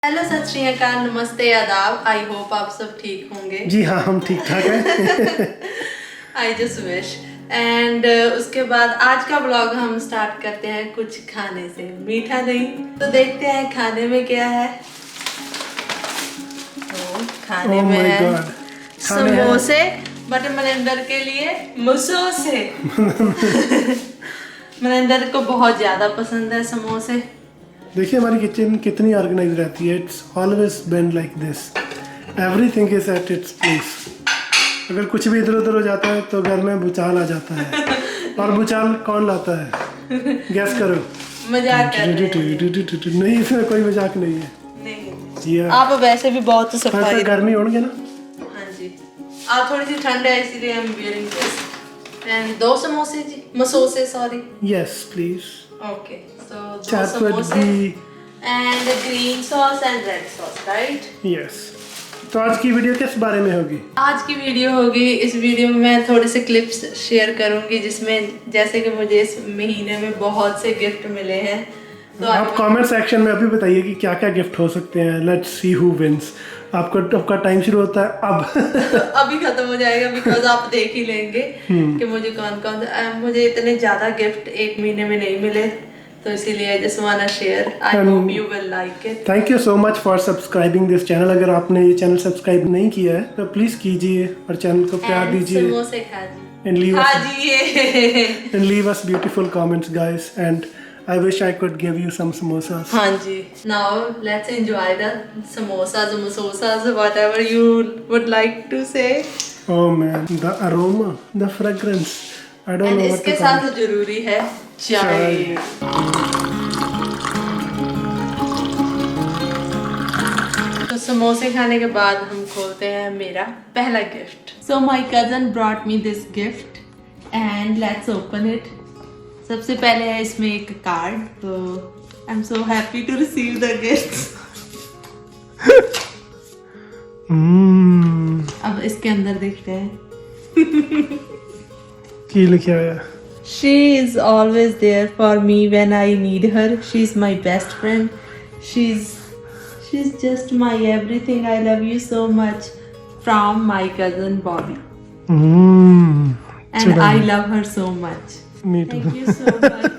Hello, सत श्री अकाल, नमस्ते, आदाब। आई होप आप सब ठीक होंगे। जी हाँ, हम ठीक ठाक हैं। I just wish. एंड उसके बाद आज का ब्लॉग हम स्टार्ट करते हैं कुछ खाने से, मीठा नहीं। तो देखते हैं खाने में क्या है। तो खाने ओह में माय है गॉड, खाने हैं। समोसे, बट मनिंदर के लिए मसोसे। मनिंदर को बहुत ज्यादा पसंद है समोसे। देखिए हमारी किचन कितनी ऑर्गेनाइज रहती है। It's always been like this, everything is at its place. अगर कुछ भी इधर उधर हो जाता है तो घर में भूचाल आ जाता है। और भूचाल कौन लाता है? गैस करो। मजाक कर रहे हैं। नहीं, इसमें कोई मजाक नहीं है। नहीं, Yeah. आप वैसे भी बहुत सफाई। पर गर्मी होंगे ना। हाँ जी, आज थोड़ी सी ठंड है इसीलिए हम वियरिंग दिस। एंड दो समोसे जी, मसोसे सॉरी। Yes please. ओके, सो दो चाट समोसे भी। And green sauce and red sauce, right? Yes. तो आज की वीडियो किस बारे में होगी? आज की वीडियो होगी, इस वीडियो में मैं थोड़े से क्लिप्स शेयर करूंगी जिसमें जैसे कि मुझे इस महीने में बहुत से गिफ्ट मिले हैं। तो आप कमेंट सेक्शन में अभी बताइए कि क्या क्या गिफ्ट हो सकते हैं। Let's see who wins. आपका टाइम शुरू होता है अब। अभी खत्म हो जाएगा बिकॉज आप देख ही लेंगे कि मुझे कौन कौन मुझे इतने ज्यादा गिफ्ट एक महीने में नहीं मिले, तो इसीलिए I just want to share. I hope you will like it. Thank you so much for subscribing this channel. अगर आपने ये चैनल सब्सक्राइब नहीं किया है तो प्लीज कीजिए और चैनल को प्यार दीजिए। समोसे खाजिए and leave us खाजिए। and leave us beautiful comments, guys. And I wish I could give you some samosas. हाँ जी, now let's enjoy the samosas, masosas, whatever you would like to say. Oh man, the aroma, the fragrance. I don't And know what इसके to call साथ it. जरूरी है चाय। तो समोसे खाने के बाद हम खोलते हैं मेरा पहला gift. So my cousin brought me this gift and let's open it. सबसे पहले है इसमें एक कार्ड, तो I am so happy to receive the gift. अब इसके अंदर देखते हैं की लिखा है? She is always there for me when I need her. She's my best friend. She's just my everything. I love you so much. From my cousin Bobby. And Chidam. I love her so much. Me too. Thank you so much.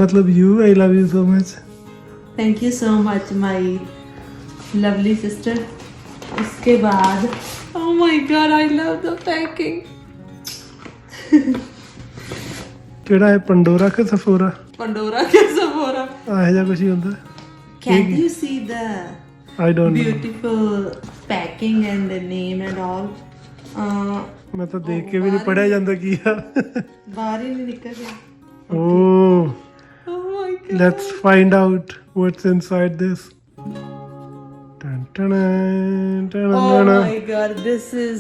मतलब you, I love you so much. Thank you so much, my lovely sister. इसके बाद oh my god, I love the packing. ਕਿਹੜਾ ਹੈ? Pandora ਕਿ Sephora? Pandora कैसा हो रहा? ਆਹ ਜਿਹਾ ਕੁਝ ਹੀ ਹੁੰਦਾ। Can you see the I don't know. beautiful packing and the name and all? ਮੈਂ ਤਾਂ ਦੇਖ ਕੇ ਵੀ ਨਹੀਂ ਪੜਿਆ ਜਾਂਦਾ ਕੀ ਆ। बाहर ही नहीं निकल रहा। Oh, Oh my god. let's find out what's inside this. Dun, dun, dun, dun, Oh dun, dun. my god, this is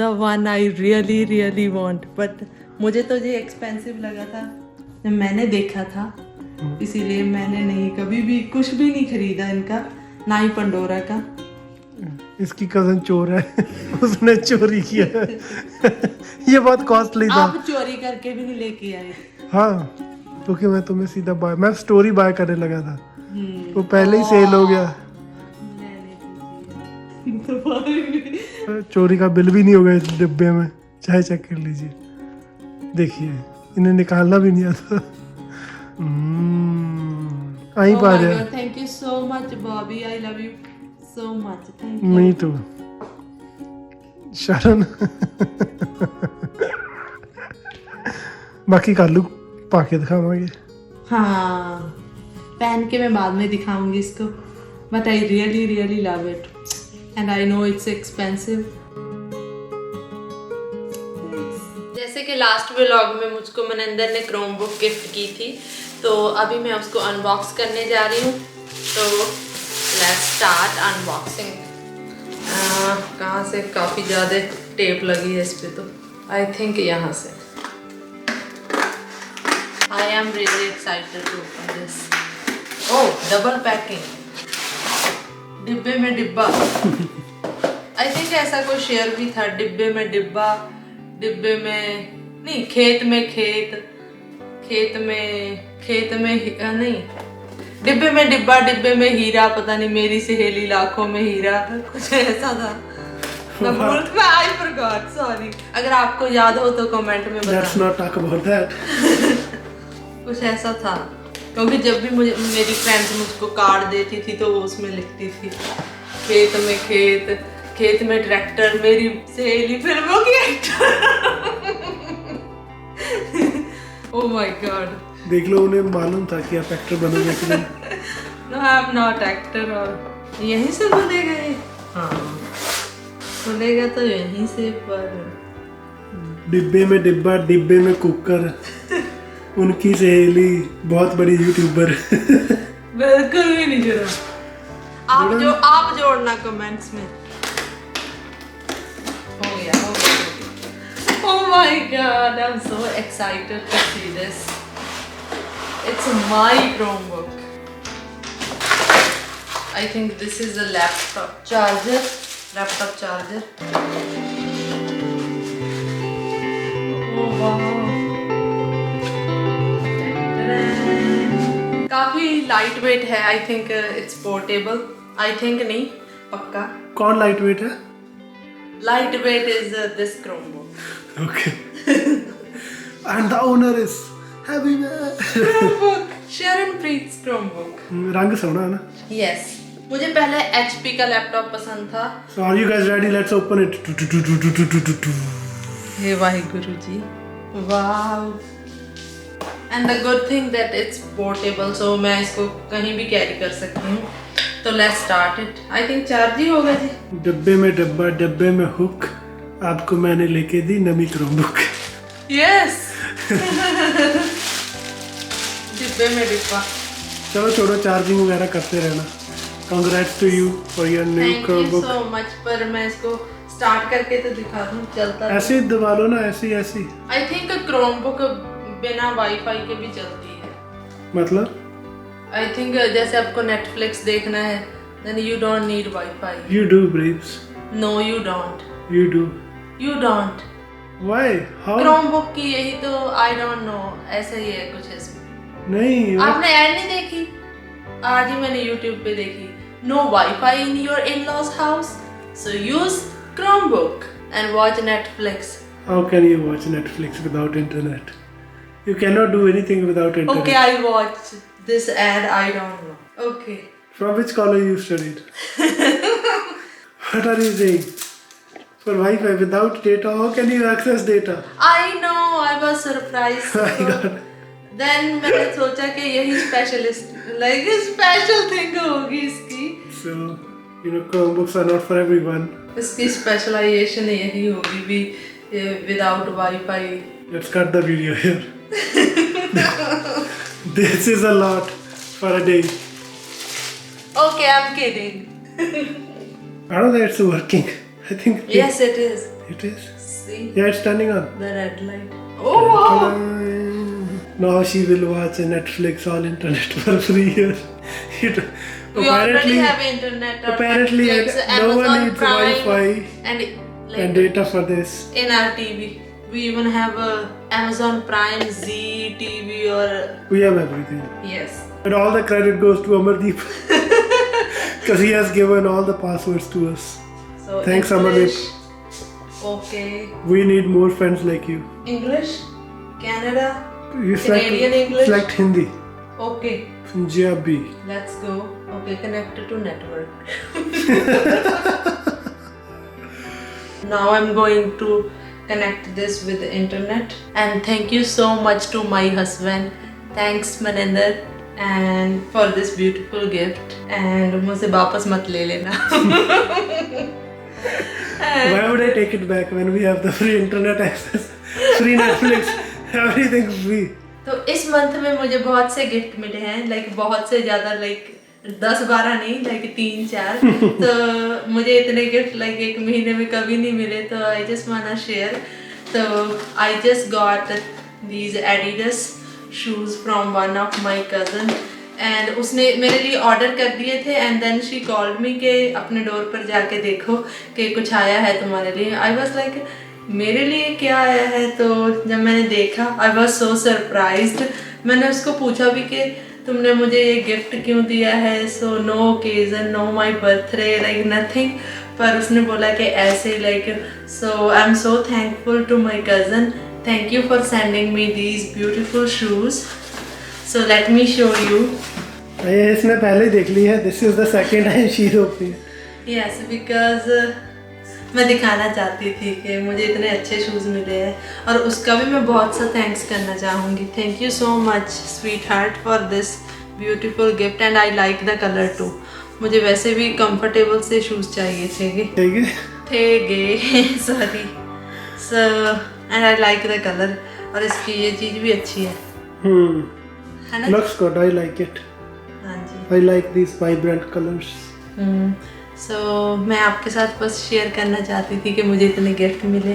the one I really really want. But मुझे तो ये एक्सपेंसिव लगा था जब मैंने देखा था, इसीलिए मैंने नहीं कभी भी कुछ भी नहीं खरीदा इनका, ना ही पंडोरा का। इसकी कजन चोर है। उसने चोरी किया है। ये बहुत कॉस्टली था। आप चोरी करके भी नहीं लेके आए। हाँ, क्योंकि मैं तुम्हें सीधा मैं स्टोरी बाय करने लगा था। वो पहले ही सेल हो गया। चोरी का बिल भी नहीं होगा इस डिब्बे में, चाहे चेक कर लीजिए। देखिए, इन्हें निकालना भी नहीं आता। आई पा जाए। Thank you so much Bobby, I love you so much. Thank you. Me too Sharan. बाकी कालू पाके दिखावांगे। हाँ, पहन के मैं बाद में दिखाऊंगी इसको, but I really really love it and I know it's expensive. जैसे कि लास्ट व्लॉग में मुझको मनिंदर ने क्रोम बुक गिफ्ट की थी, तो अभी मैं उसको अनबॉक्स करने जा रही हूँ। तो लेट्स स्टार्ट अनबॉक्सिंग। कहाँ से? काफ़ी ज़्यादा टेप लगी है इस पे, तो आई थिंक यहाँ से। I am really excited to open this. Oh, double packing. डिब्बे में डिब्बा। I think ऐसा कोई शेयर भी था, डिब्बे में डिब्बा, डिब्बे में नहीं, खेत में खेत, खेत में नहीं, डिब्बे में डिब्बा, डिब्बे में हीरा, पता नहीं मेरी सहेली लाखों में हीरा, कुछ ऐसा था। मैं आई फॉरगॉट, सॉरी। अगर आपको याद हो तो कमेंट में बताना। Let's not talk about that. कुछ ऐसा था, क्योंकि जब भी मुझे मेरी फ्रेंड्स मुझको कार्ड देती थी तो वो उसमें लिखती थी खेत में खेत, खेत में ट्रैक्टर, मेरी सहेली फिल्मों की एक्टर। Oh my God. देख लो, उन्हें मालूम था कि आप एक्टर बनोगे कि नहीं। No I am not actor. और यहीं से बोलेगा ये? हाँ बोलेगा तो यहीं से, पर डिब्बे में डिब्बा, डिब्बे में कुकर, उनकी सहेली बहुत बड़ी यूट्यूबर। बिल्कुल भी नहीं जुड़ा। आप जोड़ना कमेंट्स में। हो गया, हो गया। Oh my god, I'm so excited to see this. It's my Chromebook. I think this is a laptop charger. Oh wow. काफी लाइट वेट है। I think it's portable. I think नहीं, पक्का। कौन लाइट वेट है? Light weight is this Chromebook. Okay. And the owner is heavy man. Chromebook, शरण प्रीत्स Chromebook. रंग सोना है ना? यस, मुझे पहले HP का लैपटॉप पसंद था। So are you guys ready? Let's open it. हे Waheguru ji, wow. And the good thing that it's portable, so मैं इसको कहीं भी कैरी कर सकती हूँ। तो let's start it. I think charge ही होगा जी। डब्बे में डब्बा, डब्बे में हुक, आपको मैंने लेके दी नमी क्रोमबुक। यस। डिब्बे में डिब्बा। चलो छोड़ो, चार्जिंग वगैरह करते रहना। Congrats to you for your new thank you Chromebook. So much. पर मैं इसको स्टार्ट करके तो दिखा दूँ, चलता। ऐसे ही दबा लो ना, ऐसी ऐसी। आई थिंक क्रोमबुक बिना वाईफाई के भी चलती है। मतलब आई थिंक जैसे आपको नेटफ्लिक्स देखना है, then you don't need WiFi. you do, babes. No you don't, You do. You don't. Why? How? Chromebook की यही तो, आई डोंट नो, ऐसा ही है कुछ इसमें। नहीं, आपने ऐड नहीं देखी? आज ही मैंने YouTube पे देखी। No WiFi in your in laws house, so use Chromebook and watch Netflix. how can you watch Netflix without internet? You cannot do anything without internet. Okay, I watched this ad, I don't know. Okay. From which college you studied? What are you saying? For Wi-Fi without data, how can you access data? I know, I was surprised. My God. Then मैंने सोचा कि यही special thing होगी इसकी। So, Chromebooks are not for everyone. इसकी specialisation यही होगी भी, without wifi. Let's cut the video here. This is a lot for a day. Okay, I'm kidding. I don't think it's working. I think Yes, it is. it is. See Yeah, it's turning on. the red light. Oh wow! Now she will watch Netflix on internet for free here. We already have internet. Or apparently Netflix, no one Amazon needs Prime, Wi-Fi and and data for this. in our TV. We even have Amazon Prime, Z TV, or We have everything. yes. And all the credit goes to Amardeep. Because he has given all the passwords to us. So Thanks, English. Amardeep. Okay. We need more friends like you. English, Canada, You Canadian English. select Hindi. Okay. Punjabi. Let's go. Okay, connected to network. Now I'm going to connect this with the internet. And thank you so much to my husband. Thanks Maninder and for this beautiful gift. And मुझसे वापस मत ले लेना. Why would I take it back when we have the free internet access, free Netflix, everything free? तो इस month में मुझे बहुत से गिफ्ट मिले हैं, लाइक बहुत से ज़्यादा, लाइक 10-12 नहीं, लाइक 3-4। तो मुझे इतने गिफ्ट लाइक एक महीने में कभी नहीं मिले, तो आई जस्ट वांना शेयर। तो I just got these Adidas shoes from one of my cousin, and उसने मेरे लिए ऑर्डर कर दिए थे, and then she called me कि अपने डोर पर जाके देखो कि कुछ आया है तुम्हारे लिए। आई वॉज लाइक, मेरे लिए क्या आया है? तो जब मैंने देखा, आई वॉज सो सरप्राइज्ड। मैंने उसको पूछा भी कि तुमने मुझे ये गिफ्ट क्यों दिया है, so no occasion, no my birthday, like nothing. पर उसने बोला कि ऐसे like, so I am so thankful to my cousin, thank you for sending me these beautiful shoes, so let me show you. ये इसने पहले देख ली है, this is the second time she opening. Yes, because मैं दिखाना चाहती थी कि मुझे इतने अच्छे शूज़ मिले हैं, और उसका भी मैं बहुत सा थैंक्स करना चाहूँगी। Thank you so much sweetheart for this beautiful gift, and I like the colour too. मुझे वैसे भी कंफर्टेबल से शूज़ चाहिए थे sorry, so and I like the colour, और इसकी ये चीज़ भी अच्छी है, है ना? Looks good, I like it. हाँ जी, I like this vibrant colours. So मैं आपके साथ बस शेयर करना चाहती थी कि मुझे इतने गिफ्ट मिले,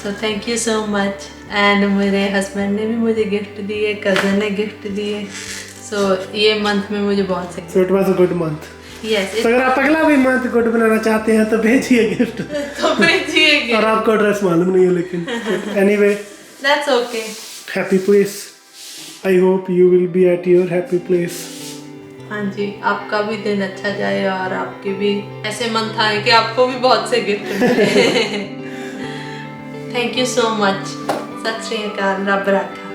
so thank you so much. And मेरे हस्बैंड ने भी मुझे गिफ्ट दिए, कज़न ने गिफ्ट दिए, सो ये मंथ में मुझे बहुत से, so it was a good month. Yes, तो अगर आप अगला भी मंथ गुड बनाना चाहते हैं तो भेजिए गिफ्ट। तो भेजिए। और आपको एड्रेस मालूम नहीं है लेकिन anyway, that's okay. Happy place, I hope you will be at your happy place. हाँ जी, आपका भी दिन अच्छा जाए, और आपके भी ऐसे मंथ आए कि आपको भी बहुत से गिफ्ट मिले। Thank you so much. सत श्री अकाल, रब रखा।